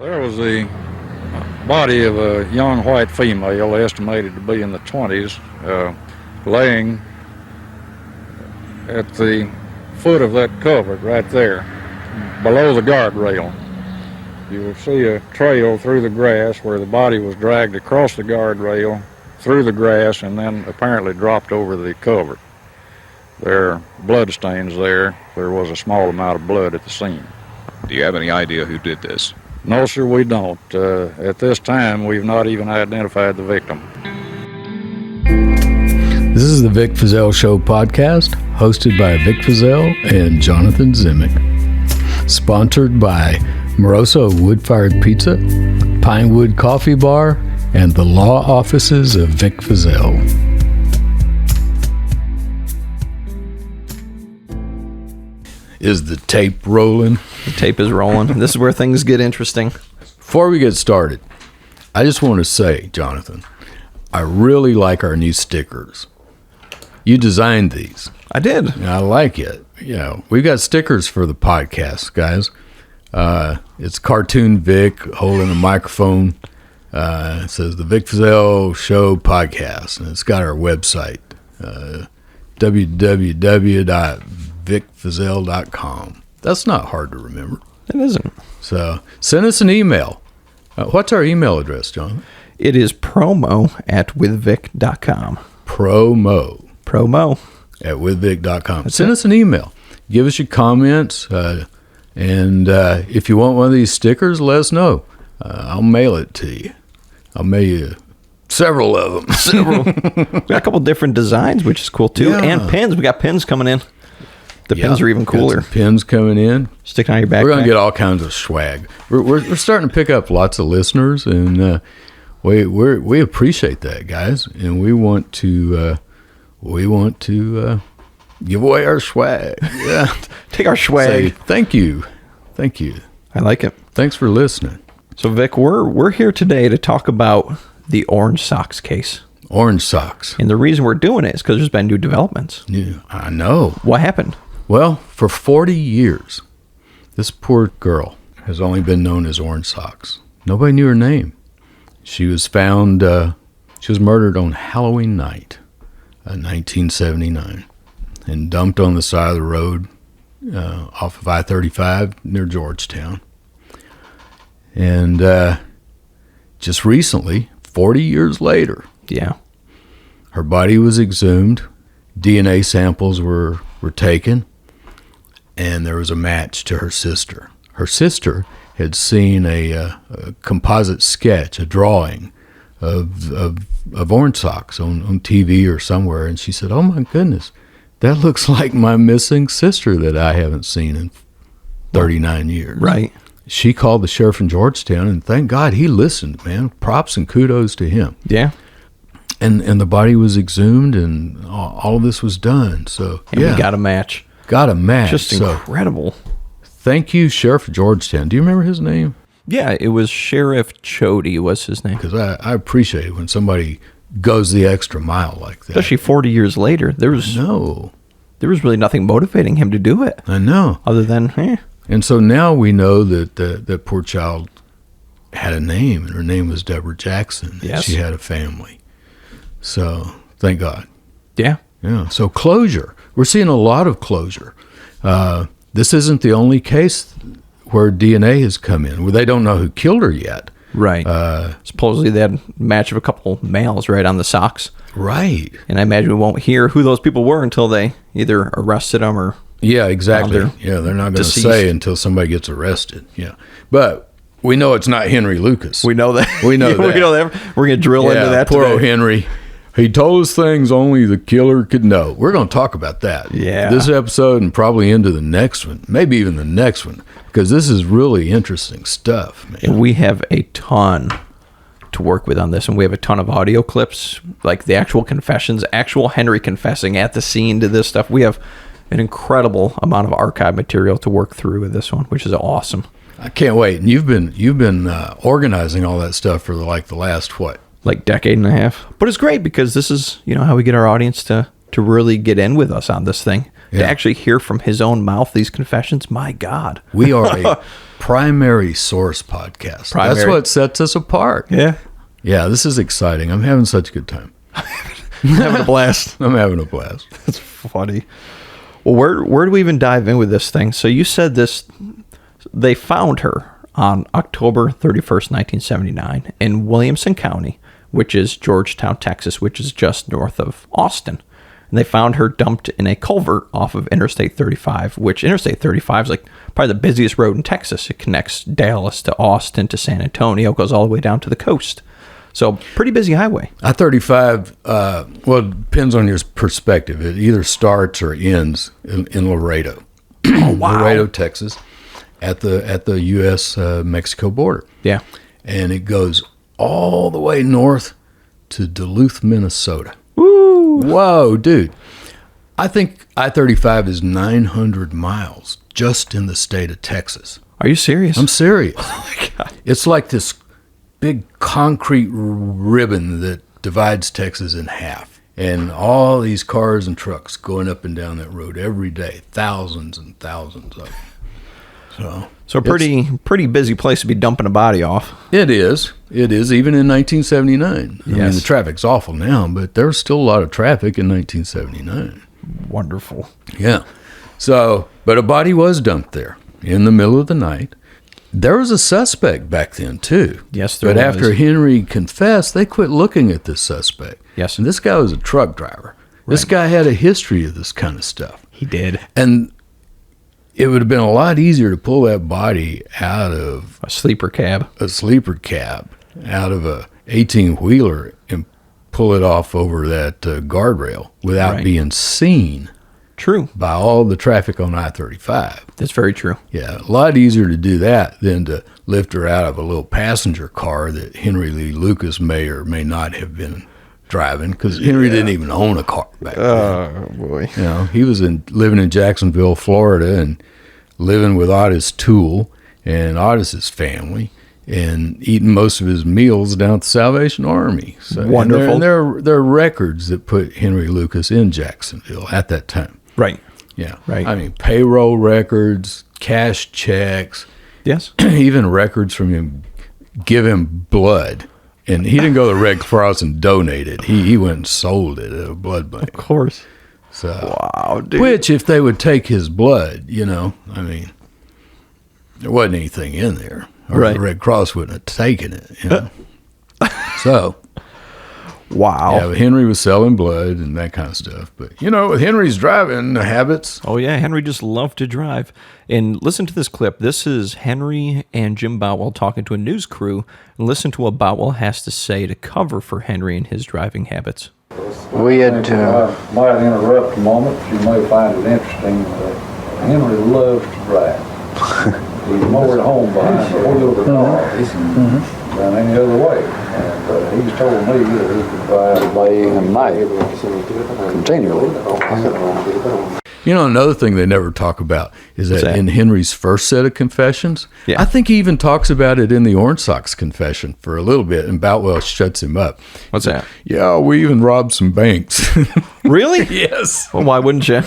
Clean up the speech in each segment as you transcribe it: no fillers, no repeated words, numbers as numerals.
There was the body of a young white female, estimated to be in the 20s, laying at the foot of that culvert right there, below the guardrail. You will see a trail through the grass where the body was dragged across the guardrail, through the grass, and then apparently dropped over the culvert. There are blood stains there. There was a small amount of blood at the scene. Do you have any idea who did this? No, sir, we don't. At this time, we've not even identified the victim. This is the Vic Feazell Show podcast, hosted by Vic Feazell and Jonathan Zimick. Sponsored by Moroso Wood-Fired Pizza, Pinewood Coffee Bar, and the law offices of Vic Feazell. Is the tape rolling? The tape is rolling. This is where things get interesting. Before we get started, I just want to say, Jonathan, I really like our new stickers. You designed these. I did. I like it. You know, we've got stickers for the podcast, guys. It's Cartoon Vic holding a microphone. It says the Vic Feazell Show podcast, and it's got our website, www.vicfeazell.com. That's not hard to remember. It isn't. So send us an email. What's our email address, John? It is promo@withvic.com. Promo at withvic.com. Send us an email. Give us your comments. And if you want one of these stickers, let us know. I'll mail it to you. I'll mail you several of them. We got a couple different designs, which is cool too. Yeah. And pins. We got pins coming in. The pins are even cooler. Got some pins coming in. Stick on your backpack. We're going to get all kinds of swag. We're starting to pick up lots of listeners, and we appreciate that, guys. And we want to give away our swag. Yeah, take our swag. Say, thank you. I like it. Thanks for listening. So Vic, we're here today to talk about the orange socks case. Orange socks. And the reason we're doing it is because there's been new developments. Yeah, I know. What happened? Well, for 40 years, this poor girl has only been known as Orange Socks. Nobody knew her name. She was found, she was murdered on Halloween night, 1979, and dumped on the side of the road off of I-35 near Georgetown. And just recently, 40 years later, yeah, her body was exhumed, DNA samples were taken, and there was a match to her sister. Her sister had seen a composite sketch, a drawing of Orange Socks on TV or somewhere, and she said, "Oh my goodness, that looks like my missing sister that I haven't seen in 39 years." Right. She called the sheriff in Georgetown, and thank God he listened, man. Props and kudos to him. Yeah. And the body was exhumed, and all of this was done. So, and we got a match. Just incredible. Thank you, Sheriff of Georgetown. Do you remember his name? Yeah, it was Sheriff Chody was his name. Because I appreciate it when somebody goes the extra mile like that. Especially 40 years later. There was really nothing motivating him to do it. I know. Other than, And so now we know that that poor child had a name, and her name was Deborah Jackson. Yes. She had a family. So, thank God. Yeah. Yeah. So, closure. We're seeing a lot of closure. This isn't the only case where DNA has come in, where they don't know who killed her yet. Right. Supposedly they had a match of a couple males right on the socks. Right. And I imagine we won't hear who those people were until they either arrested them or... Yeah, exactly. Yeah, they're not going to say until somebody gets arrested. Yeah. But we know it's not Henry Lucas. We know that. We know that. We're going to drill into that poor today. old Henry. He told us things only the killer could know. We're going to talk about that. Yeah. This episode and probably into the next one, maybe even the next one, because this is really interesting stuff, man. And we have a ton to work with on this, and we have a ton of audio clips, like the actual confessions, actual Henry confessing at the scene to this stuff. We have an incredible amount of archive material to work through with this one, which is awesome. I can't wait. And you've been organizing all that stuff for the last what? Like decade and a half. But it's great because this is, how we get our audience to really get in with us on this thing. Yeah. To actually hear from his own mouth these confessions, my God. We are Primary Source Podcast. That's Primary. what sets us apart. Yeah. Yeah, this is exciting. I'm having such a good time. Having a blast. I'm having a blast. That's funny. Well, where do we even dive in with this thing? So you said this, they found her on October 31st, 1979 in Williamson County, which is Georgetown, Texas, which is just north of Austin. And they found her dumped in a culvert off of Interstate 35, which Interstate 35 is like probably the busiest road in Texas. It connects Dallas to Austin to San Antonio, goes all the way down to the coast. So pretty busy highway. I-35, well, it depends on your perspective. It either starts or ends in Laredo. Oh, wow. Laredo, Texas, at the U.S.-Mexico border. Yeah. And it goes all the way north to Duluth, Minnesota. Woo! Whoa, dude. I think I-35 is 900 miles just in the state of Texas. Are you serious? I'm serious. Oh, my God. It's like this big concrete ribbon that divides Texas in half. And all these cars and trucks going up and down that road every day, thousands and thousands of them. So a pretty busy place to be dumping a body off. It is. It is, even in 1979. I mean, Yes. the traffic's awful now, but there was still a lot of traffic in 1979. Wonderful. Yeah. So, but a body was dumped there in the middle of the night. There was a suspect back then, too. Yes, there But was. after Henry confessed, they quit looking at this suspect. Yes. And this guy was a truck driver. This guy had a history of this kind of stuff. He did. And it would have been a lot easier to pull that body out of A sleeper cab. a sleeper cab, out of a 18-wheeler, and pull it off over that guardrail without Right. being seen True. by all the traffic on I-35. That's very true. Yeah, a lot easier to do that than to lift her out of a little passenger car that Henry Lee Lucas may or may not have been driving, because Henry didn't even own a car back then. Oh, boy. You know, he was living in Jacksonville, Florida, and living with Otis Toole and Otis's family, and eating most of his meals down at the Salvation Army. So, Wonderful. And there are records that put Henry Lucas in Jacksonville at that time. Right. Yeah. Right. I mean, payroll records, cash checks, Yes. even records from him give him blood. And he didn't go to the Red Cross and donate it. He went and sold it at a blood bank. Of course. So, Wow, dude. which, if they would take his blood, I mean, there wasn't anything in there. Or Right. the Red Cross wouldn't have taken it. So, Wow. yeah, but Henry was selling blood and that kind of stuff. But, with Henry's driving habits, Oh, yeah. Henry just loved to drive. And listen to this clip. This is Henry and Jim Boutwell talking to a news crew. And listen to what Boutwell has to say to cover for Henry and his driving habits. We had I might interrupt a moment. You may find it interesting. Henry loves to drive. He's more at home behind the wheel of the car than any other way. And he's told me that he could drive day and night continually. Another thing they never talk about is What's that that? in Henry's first set of confessions, Yeah. I think he even talks about it in the Orange Sox confession for a little bit, and Boutwell shuts him up. What's that? Yeah, we even robbed some banks. Really? Yes. Well, why wouldn't you?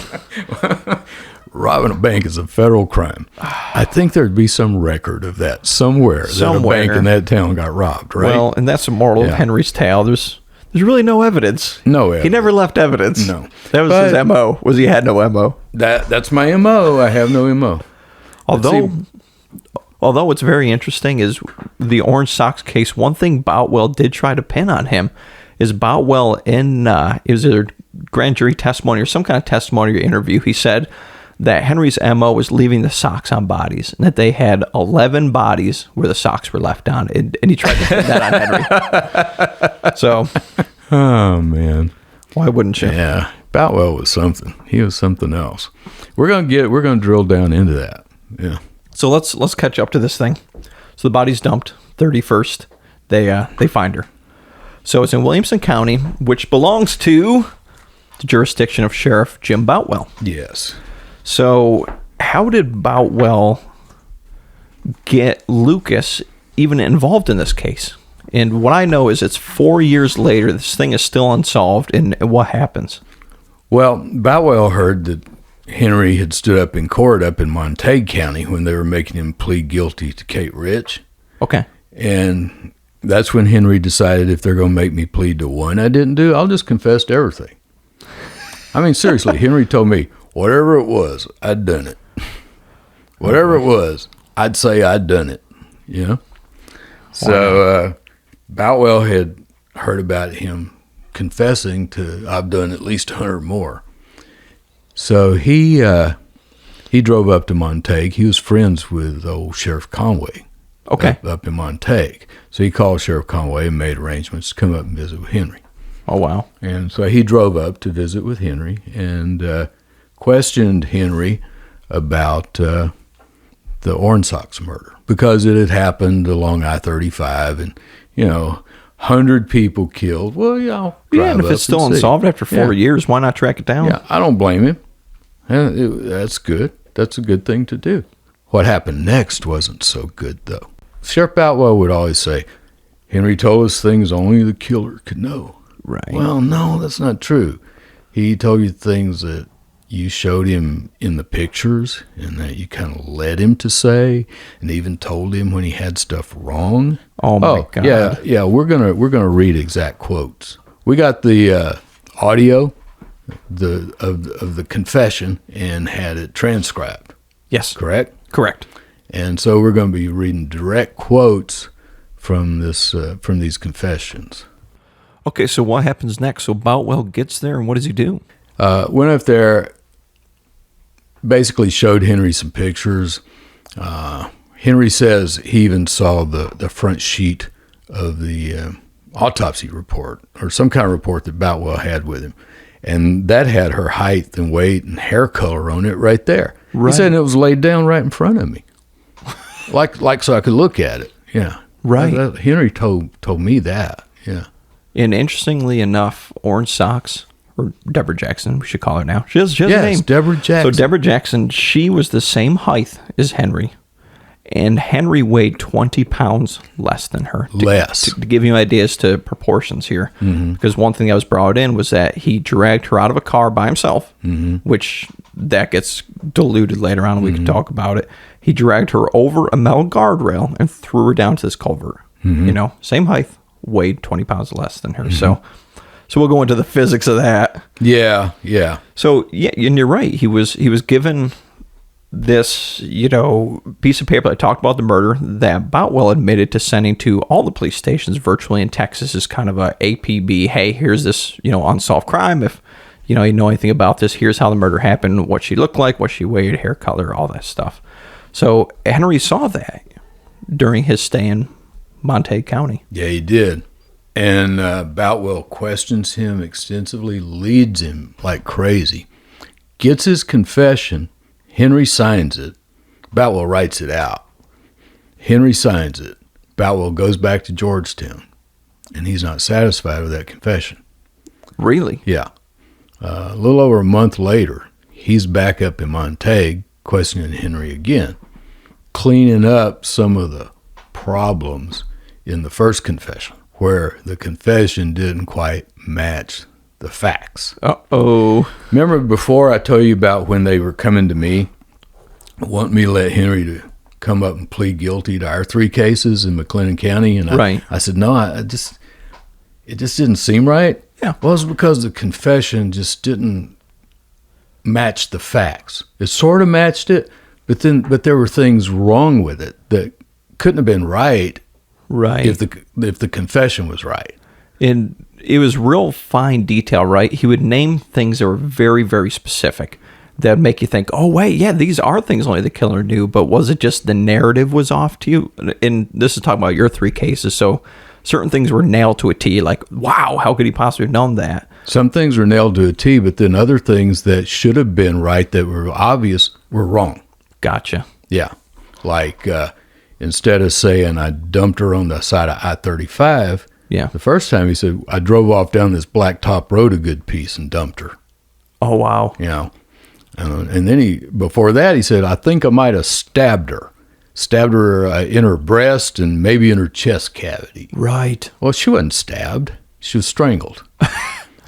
Robbing a bank is a federal crime. I think there'd be some record of that somewhere. That a Somewhere. bank in that town got robbed, right? Well, and that's the moral of Yeah. Henry's tale. There's really no evidence. No He evidence. never left evidence. No. That was But- his MO, was he had no MO. That's my MO. I have no MO. Although what's very interesting is the Orange Sox case, one thing Boutwell did try to pin on him is Boutwell in it was either grand jury testimony or some kind of testimony or interview, he said that Henry's MO was leaving the socks on bodies, and that they had 11 bodies where the socks were left on, and he tried to pin that on Henry. So Oh, man. why wouldn't you? Yeah. Boutwell was something. He was something else. We're gonna drill down into that. Yeah. So let's catch up to this thing. So the body's dumped 31st. They find her. So it's in Williamson County, which belongs to the jurisdiction of Sheriff Jim Boutwell. Yes. So how did Boutwell get Lucas even involved in this case? And what I know is it's 4 years later. This thing is still unsolved. And what happens? Well, Boutwell heard that Henry had stood up in court up in Montague County when they were making him plead guilty to Kate Rich. Okay. And that's when Henry decided if they're going to make me plead to one I didn't do, I'll just confess to everything. I mean, seriously, Henry told me, whatever it was, I'd done it. Whatever it was, I'd say I'd done it, you know? So Boutwell had heard about him confessing to, I've done at least 100 more. So he drove up to Montague. He was friends with old Sheriff Conway. Okay. Up in Montague. So he called Sheriff Conway and made arrangements to come up and visit with Henry. Oh, wow. And so he drove up to visit with Henry and questioned Henry about the Orange Sox murder because it had happened along I-35 and, 100 people killed. Well, Yeah, and if it's still unsolved after 4 years, why not track it down? Yeah, I don't blame him. That's good. That's a good thing to do. What happened next wasn't so good, though. Sheriff Boutwell would always say, Henry told us things only the killer could know. Right. Well, no, that's not true. He told you things that you showed him in the pictures and that you kind of led him to say and even told him when he had stuff wrong. Oh, my God. Yeah, we're gonna read exact quotes. We got the audio of the confession and had it transcribed. Yes. Correct? Correct. And so we're going to be reading direct quotes from these confessions. Okay, so what happens next? So Boutwell gets there, and what does he do? Went up there, basically showed Henry some pictures. Henry says he even saw the front sheet of the autopsy report or some kind of report that Boutwell had with him. And that had her height and weight and hair color on it right there. Right. He said it was laid down right in front of me. like so I could look at it. Yeah. Right. Henry told me that. Yeah. And interestingly enough, Orange Sox, or Deborah Jackson, we should call her now. She has a name. Deborah Jackson. So Deborah Jackson, she was the same height as Henry. And Henry weighed 20 pounds less than her. Less. To give you ideas to proportions here. Mm-hmm. Because one thing that was brought in was that he dragged her out of a car by himself, which that gets diluted later on. We can talk about it. He dragged her over a metal guardrail and threw her down to this culvert. Same height, weighed 20 pounds less than her. So we'll go into the physics of that. Yeah. So, yeah, and you're right. He was given this, piece of paper that talked about the murder that Boutwell admitted to sending to all the police stations virtually in Texas as kind of a APB. Hey, here's this, unsolved crime. If, you know anything about this, here's how the murder happened, what she looked like, what she weighed, hair color, all that stuff. So Henry saw that during his stay in Montague County. Yeah, he did. And Boutwell questions him extensively, leads him like crazy, gets his confession. Henry signs it. Boutwell writes it out. Henry signs it. Boutwell goes back to Georgetown, and he's not satisfied with that confession. Really? Yeah. A little over a month later, he's back up in Montague questioning Henry again, cleaning up some of the problems in the first confession, where the confession didn't quite match the facts. Uh-oh. Remember before I told you about when they were coming to me, wanting me to let Henry to come up and plead guilty to our 3 cases in McLennan County? And I said, no, it just didn't seem right. Yeah. Well, it was because the confession just didn't match the facts. It sort of matched it, but there were things wrong with it that couldn't have been right. Right. If the confession was right. And it was real fine detail, right? He would name things that were very, very specific that would make you think, oh, wait, yeah, these are things only the killer knew, but was it just the narrative was off to you? And this is talking about your 3 cases, so certain things were nailed to a T, like, wow, how could he possibly have known that? Some things were nailed to a T, but then other things that should have been right that were obvious were wrong. Gotcha. Yeah. Like instead of saying I dumped her on the side of I-35, yeah, the first time he said, I drove off down this blacktop road a good piece and dumped her. Oh, wow. And then before that, he said, I think I might have stabbed her in her breast and maybe in her chest cavity. Right. Well, she wasn't stabbed. She was strangled.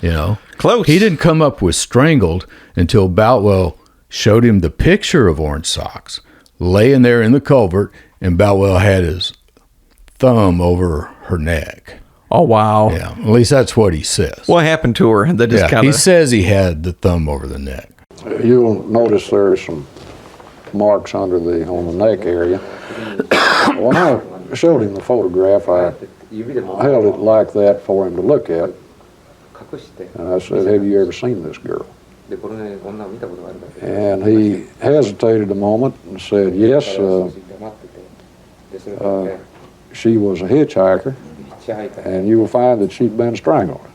Close. He didn't come up with strangled until Boutwell showed him the picture of Orange Socks laying there in the culvert, and Boutwell had his thumb over her neck. Oh, wow. Yeah, at least that's what he says. What happened to her? That just Yeah, kind he of... says he had the thumb over the neck. You'll notice there's some marks on the neck area. When I showed him the photograph, I held it like that for him to look at. And I said, have you ever seen this girl? And he hesitated a moment and said, yes, she was a hitchhiker, and you will find that she'd been strangled.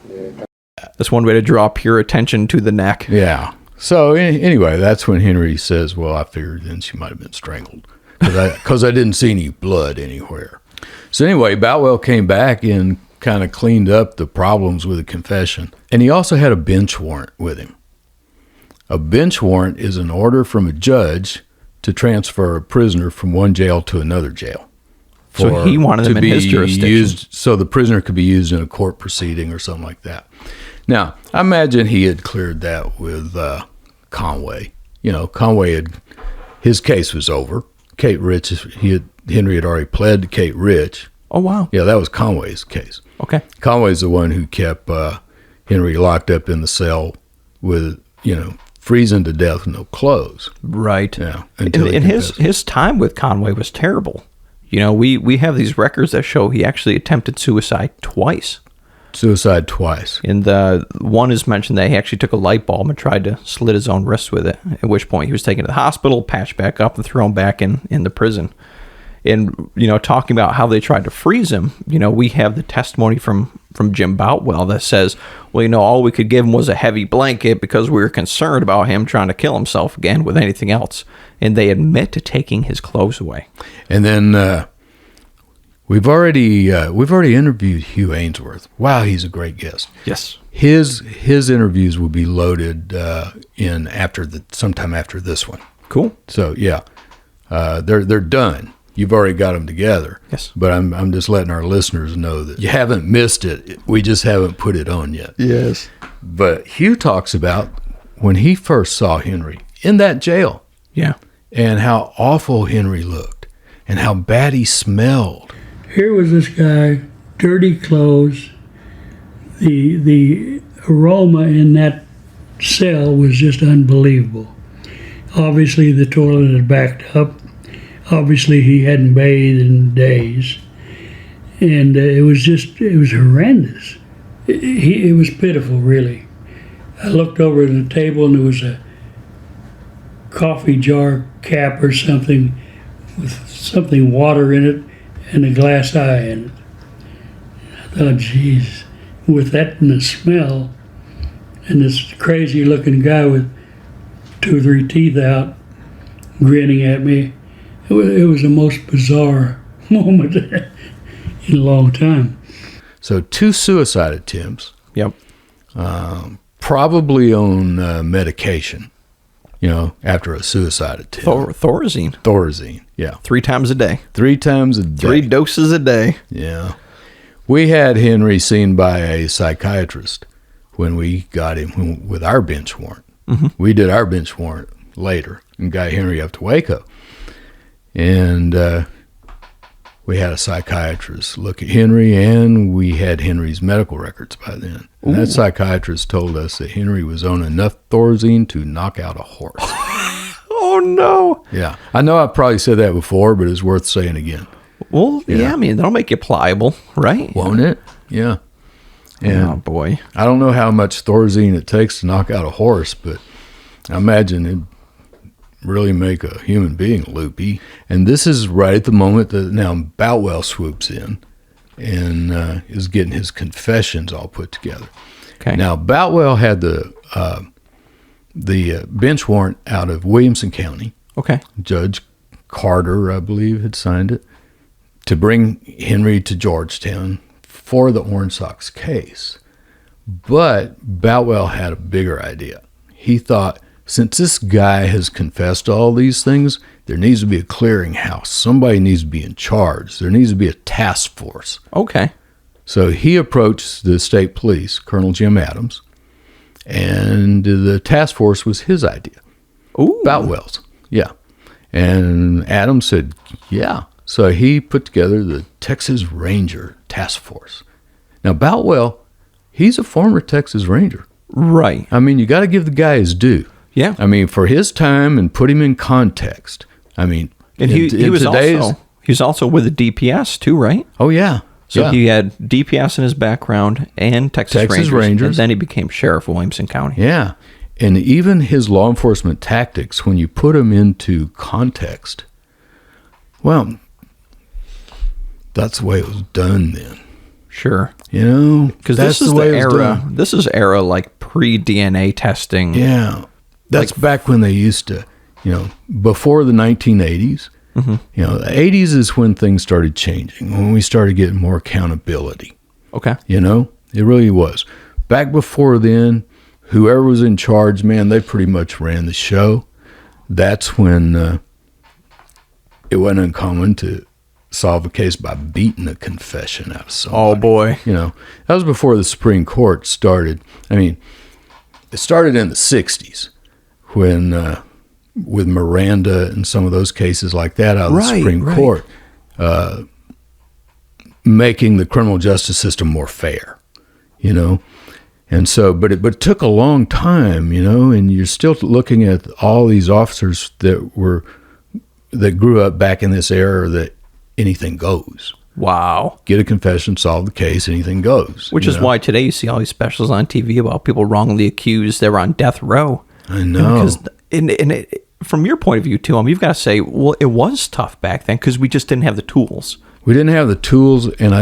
That's one way to draw pure attention to the neck. Yeah. So anyway, that's when Henry says, well, I figured then she might have been strangled because I didn't see any blood anywhere. So anyway, Boutwell came back and kind of cleaned up the problems with the confession. And he also had a bench warrant with him. A bench warrant is an order from a judge to transfer a prisoner from one jail to another jail. So he wanted them in his jurisdiction. Used, so the prisoner could be used in a court proceeding or something like that. Now, I imagine he had cleared that with Conway. You know, Conway his case was over. Kate Rich, Henry had already pled to Kate Rich. Oh, wow. Yeah, that was Conway's case. Okay. Conway's the one who kept Henry locked up in the cell with, freezing to death with no clothes. Right. Yeah. And his time with Conway was terrible. We have these records that show he actually attempted suicide twice. Suicide twice. And the one is mentioned that he actually took a light bulb and tried to slit his own wrist with it, at which point he was taken to the hospital, patched back up, and thrown back in the prison. And, talking about how they tried to freeze him, we have the testimony from Jim Boutwell that says, well, all we could give him was a heavy blanket because we were concerned about him trying to kill himself again with anything else. And they admit to taking his clothes away. And then we've already interviewed Hugh Ainsworth. Wow, he's a great guest. Yes. His interviews will be loaded sometime after this one. Cool. So yeah, they're done. You've already got them together. Yes. But I'm just letting our listeners know that you haven't missed it. We just haven't put it on yet. Yes. But Hugh talks about when he first saw Henry in that jail. Yeah. And how awful Henry looked and how bad he smelled. Here was this guy, dirty clothes. The aroma in that cell was just unbelievable. Obviously, the toilet had backed up. Obviously, he hadn't bathed in days. And it was horrendous. It was pitiful, really. I looked over at the table and there was a coffee jar cap or something with something water in it and a glass eye in it. I thought, geez, with that and the smell and this crazy looking guy with 2 or 3 teeth out grinning at me, it was the most bizarre moment in a long time. So 2 suicide attempts. Yep. Probably on medication, after a suicide attempt. Thorazine. Thorazine, yeah. 3 times a day. 3 times a day. 3 doses a day. Yeah. We had Henry seen by a psychiatrist when we got him with our bench warrant. Mm-hmm. We did our bench warrant later and got Henry up to Waco. And we had a psychiatrist look at Henry, and we had Henry's medical records by then. And that psychiatrist told us that Henry was on enough Thorazine to knock out a horse. Oh, no. Yeah. I know I've probably said that before, but it's worth saying again. Well, yeah, I mean, that'll make you pliable, right? Won't it? Yeah. And oh, boy. I don't know how much Thorazine it takes to knock out a horse, but I imagine it'd really make a human being loopy. And this is right at the moment that now Boutwell swoops in and is getting his confessions all put together. Okay. Now, Boutwell had the bench warrant out of Williamson County. Okay. Judge Carter, I believe, had signed it to bring Henry to Georgetown for the Orange Sox case. But Boutwell had a bigger idea. He thought, since this guy has confessed to all these things, there needs to be a clearinghouse. Somebody needs to be in charge. There needs to be a task force. Okay. So he approached the state police, Colonel Jim Adams, and the task force was his idea. Ooh. Boutwell's. Yeah. And Adams said, yeah. So he put together the Texas Ranger Task Force. Now, Boutwell, he's a former Texas Ranger. Right. I mean, you got to give the guy his due. Yeah. I mean, for his time and put him in context. I mean, And he was also with the DPS too, right? Oh, yeah. So yeah. he had DPS in his background and Texas Rangers, and then he became Sheriff of Williamson County. Yeah. And even his law enforcement tactics, when you put them into context, well, that's the way it was done then. Sure. You know? Because this is the era. This is era like pre-DNA testing. Yeah. That's back when they used to, before the 1980s. Mm-hmm. The 80s is when things started changing, when we started getting more accountability. Okay. It really was. Back before then, whoever was in charge, man, they pretty much ran the show. That's when it wasn't uncommon to solve a case by beating a confession out of somebody. Oh, boy. That was before the Supreme Court started. I mean, it started in the 60s when... with Miranda and some of those cases like that out of the Supreme Court, making the criminal justice system more fair, And so, but it took a long time, and you're still looking at all these officers that grew up back in this era that anything goes. Wow. Get a confession, solve the case, anything goes. Which is why today you see all these specials on TV about people wrongly accused that were on death row. I know. Because from your point of view, too, you've got to say, well, it was tough back then because we just didn't have the tools. We didn't have the tools, and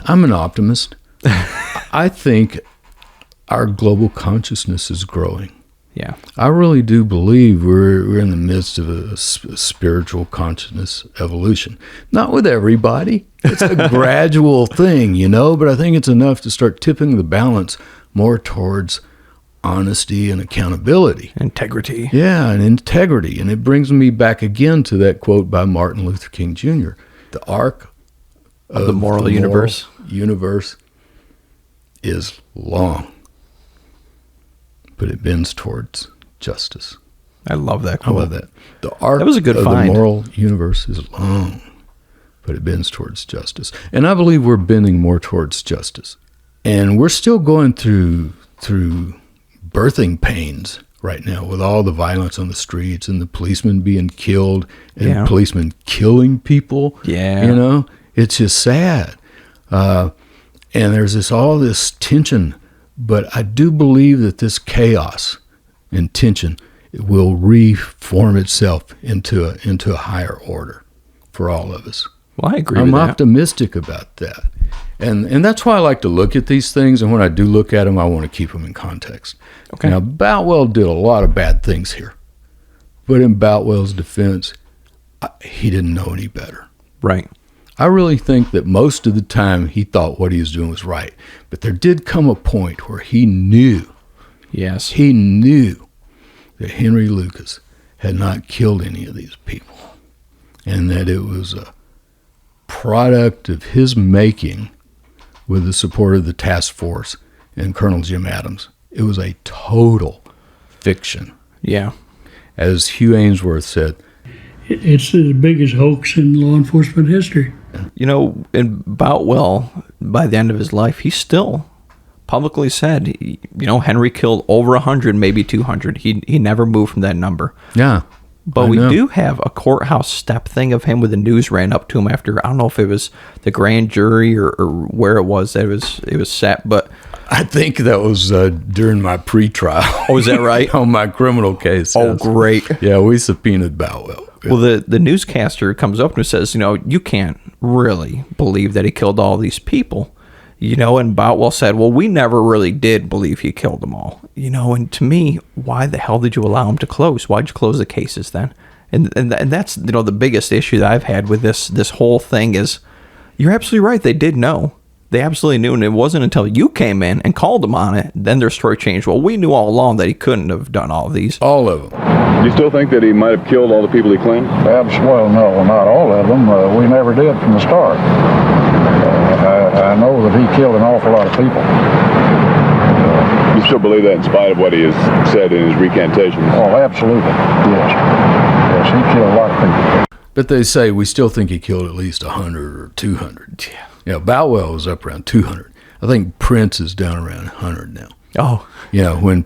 I'm an optimist. I think our global consciousness is growing. Yeah. I really do believe we're in the midst of a spiritual consciousness evolution. Not with everybody. It's a gradual thing, but I think it's enough to start tipping the balance more towards honesty and accountability. Integrity. Yeah, and integrity. And it brings me back again to that quote by Martin Luther King Jr. The arc of the moral universe is long, but it bends towards justice. I love that quote. I love that. The arc that was a good of find. The moral universe is long, but it bends towards justice. And I believe we're bending more towards justice. And we're still going through birthing pains right now with all the violence on the streets and the policemen being killed and policemen killing people. Yeah. It's just sad. And there's all this tension, but I do believe that this chaos and tension will reform itself into a higher order for all of us. Well, I agree I'm with that. optimistic about that. And that's why I like to look at these things, and when I do look at them, I want to keep them in context. Okay. Now, Boutwell did a lot of bad things here, but in Boutwell's defense, he didn't know any better. Right. I really think that most of the time he thought what he was doing was right, but there did come a point where he knew that Henry Lucas had not killed any of these people, and that it was a product of his making with the support of the task force and Colonel Jim Adams. It was a total fiction. Yeah. As Hugh Ainsworth said, it's the biggest hoax in law enforcement history. In Boutwell, by the end of his life, he still publicly said, Henry killed over 100, maybe 200. He never moved from that number. Yeah. But we do have a courthouse step thing of him where the news ran up to him after, I don't know if it was the grand jury or where it was that it was set, but I think that was during my pre-trial. Oh, is that right? On my criminal case. Oh, yes. great. Yeah, we subpoenaed Boutwell. Well, the newscaster comes up and says, you can't really believe that he killed all these people. And Boutwell said, well, we never really did believe he killed them all. And to me, why the hell did you allow him to close? Why'd you close the cases then? And that's, the biggest issue that I've had with this whole thing is, you're absolutely right. They did know. They absolutely knew. And it wasn't until you came in and called them on it, then their story changed. Well, we knew all along that he couldn't have done all of these. All of them. Do you still think that he might have killed all the people he claimed? Well, no, not all of them. We never did from the start. I know that he killed an awful lot of people. Do You still believe that in spite of what he has said in his recantation? Oh, absolutely. Yes. Yes, he killed a lot of people. But they say we still think he killed at least 100 or 200. Yeah. You know, Boutwell was up around 200. I think Prince is down around 100 now. Oh. You know, when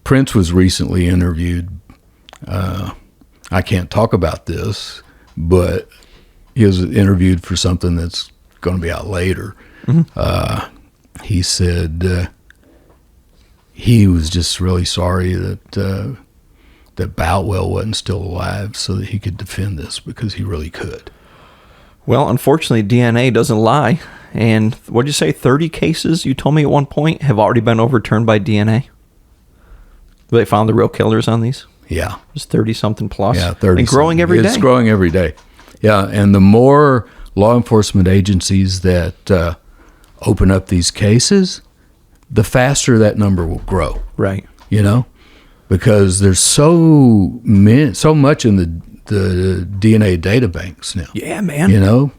Prince was recently interviewed, I can't talk about this, but he was interviewed for something that's going to be out later. He said he was just really sorry that that Boutwell wasn't still alive so that he could defend this, because he really could. Well, unfortunately, DNA doesn't lie. And what did you say, 30 cases, you told me at one point, have already been overturned by DNA? They found the real killers on these? Yeah. It's 30-something plus? Yeah, 30. And growing every day? It's growing every day. Yeah, and the more law enforcement agencies that open up these cases, the faster that number will grow. Right. You know? Because there's so much in the DNA data banks now. Yeah, man. You know,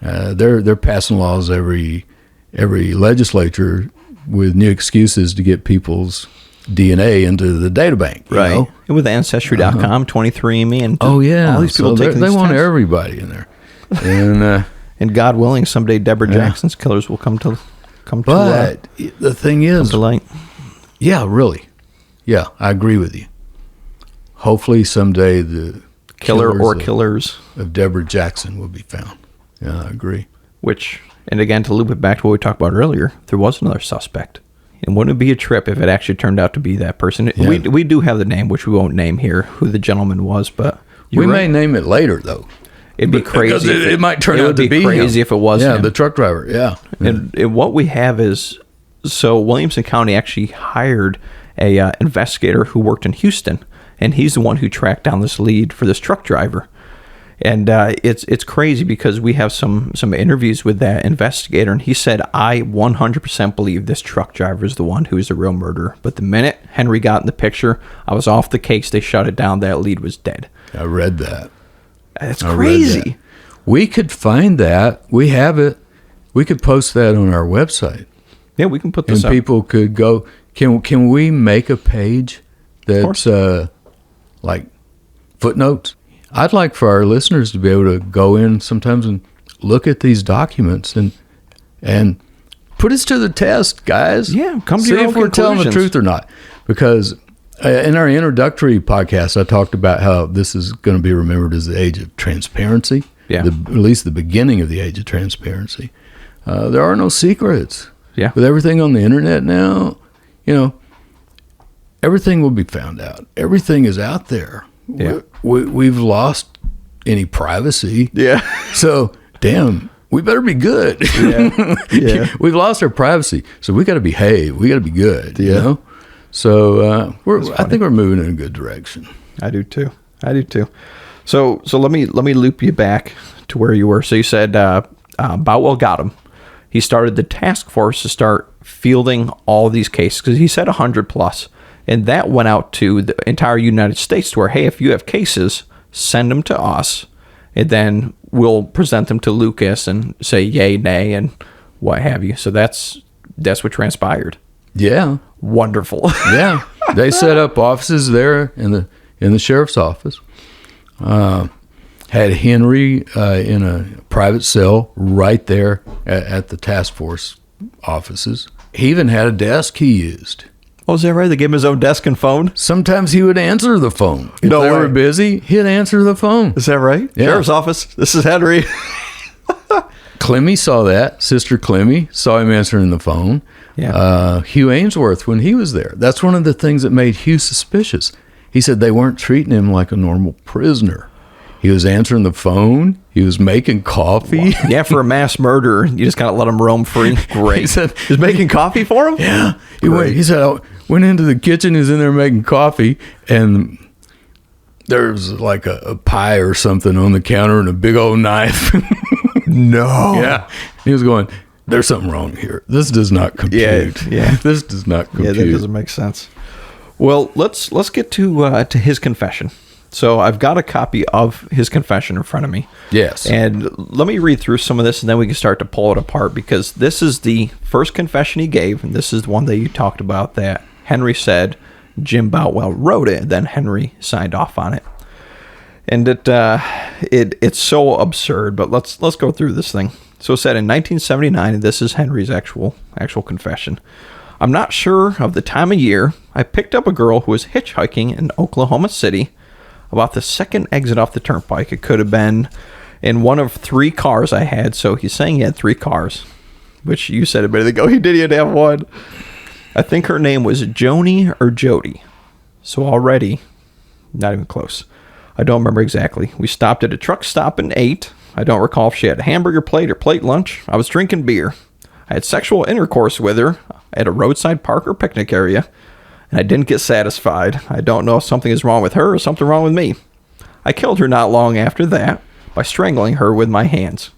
they're passing laws every legislature with new excuses to get people's DNA into the data bank. You know? And with Ancestry.com, 23andMe, and all these people taking they these want tests. everybody in there. And and God willing, someday Deborah Jackson's killers will come to but the thing is, light. Yeah, really. Yeah, I agree with you. Hopefully someday the killers of Deborah Jackson will be found. Yeah, I agree. Which, and again, to loop it back to what we talked about earlier, there was another suspect. And wouldn't it be a trip if it actually turned out to be that person? Yeah. We do have the name, which we won't name here, who the gentleman was, but we may name it later, though. It'd be crazy. It might turn out to be crazy him. if it was him. him. The truck driver. Yeah. And what we have is, so Williamson County actually hired a investigator who worked in Houston, and he's the one who tracked down this lead for this truck driver. And it's crazy because we have some interviews with that investigator, and he said, I 100% believe this truck driver is the one who is the real murderer. But the minute Henry got in the picture, I was off the case. They shut it down. That lead was dead. I read that. That's crazy. We could find that. We have it. We could post that on our website. Yeah, we can put this and up. People could go. Can we make a page that's like footnotes? I'd like for our listeners to be able to go in sometimes and look at these documents and put us to the test, guys. Yeah, come to see your own if we're telling the conclusions. truth or not. Because in our introductory podcast, I talked about how this is going to be remembered as the age of transparency. Yeah. At least the beginning of the age of transparency. There are no secrets. Yeah. With everything on the internet now, you know, everything will be found out. Everything is out there. Yeah. We've lost any privacy. Yeah. So, damn, we better be good. Yeah. Yeah. We've lost our privacy, so we got to behave. We got to be good. You know. So I think we're moving in a good direction. I do too. So let me loop you back to where you were. So you said Boutwell got him. He started the task force to start fielding all these cases, because he said 100 plus, and that went out to the entire United States to where, hey, if you have cases, send them to us, and then we'll present them to Lucas and say yay, nay, and what have you. So that's what transpired. Yeah. Wonderful. Yeah. They set up offices there in the sheriff's office. Had Henry in a private cell right there at the task force offices. He even had a desk he used. Oh, is that right? They gave him his own desk and phone? Sometimes he would answer the phone. If No they way. were busy, he'd answer the phone. Is that right? Yeah. Sheriff's office. This is Henry. Clemmy saw that. Sister Clemmy saw him answering the phone. Yeah. Hugh Ainsworth, when he was there, that's one of the things that made Hugh suspicious. He said they weren't treating him like a normal prisoner. He was answering the phone. He was making coffee. Yeah, for a mass murder, you just gotta let him roam free. Great. He said, he's making coffee for him? Yeah. He said, I went into the kitchen. He was in there making coffee, and there's like a pie or something on the counter and a big old knife. No. Yeah. He was going, there's something wrong here. This does not compute. Yeah. This does not compute. Yeah, that doesn't make sense. Well, let's get to his confession. So I've got a copy of his confession in front of me. Yes. And let me read through some of this, and then we can start to pull it apart, because this is the first confession he gave, and this is the one that you talked about that Henry said Jim Boutwell wrote it, and then Henry signed off on it. And it's so absurd, but let's go through this thing. So it said in 1979, and this is Henry's actual confession. I'm not sure of the time of year. I picked up a girl who was hitchhiking in Oklahoma City, about the second exit off the turnpike. It could have been in one of 3 cars I had. So he's saying he had 3 cars, which you said a minute ago he didn't even have one. I think her name was Joni or Jody. So already, not even close. I don't remember exactly. We stopped at a truck stop and ate. I don't recall if she had a hamburger plate or plate lunch. I was drinking beer. I had sexual intercourse with her at a roadside park or picnic area, and I didn't get satisfied. I don't know if something is wrong with her or something wrong with me. I killed her not long after that by strangling her with my hands.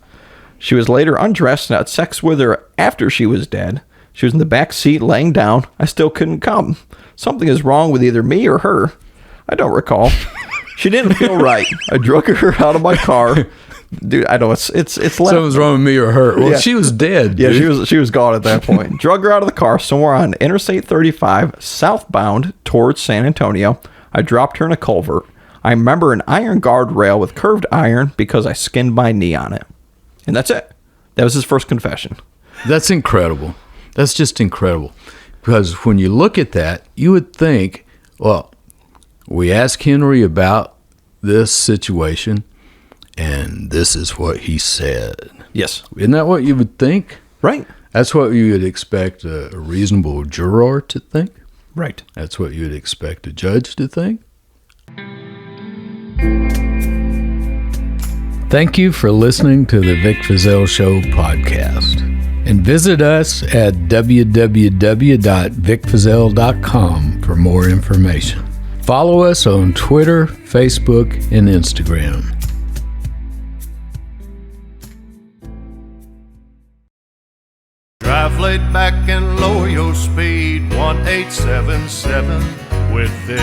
She was later undressed and had sex with her after she was dead. She was in the back seat laying down. I still couldn't come. Something is wrong with either me or her. I don't recall. She didn't feel right. I drug her out of my car. Dude, I know it's Something's wrong with me or her. Well, Yeah. she was dead. Yeah, dude. she was gone at that point. Drug her out of the car somewhere on Interstate 35, southbound towards San Antonio. I dropped her in a culvert. I remember an iron guardrail with curved iron because I skinned my knee on it. And that's it. That was his first confession. That's incredible. That's just incredible. Because when you look at that, you would think, well, we asked Henry about this situation, and this is what he said. Yes. Isn't that what you would think? Right. That's what you would expect a reasonable juror to think. Right. That's what you would expect a judge to think. Thank you for listening to the Vic Feazell Show podcast. And visit us at www.vicfeazell.com for more information. Follow us on Twitter, Facebook, and Instagram. Drive laid back and lower your speed, 1877 with Vic.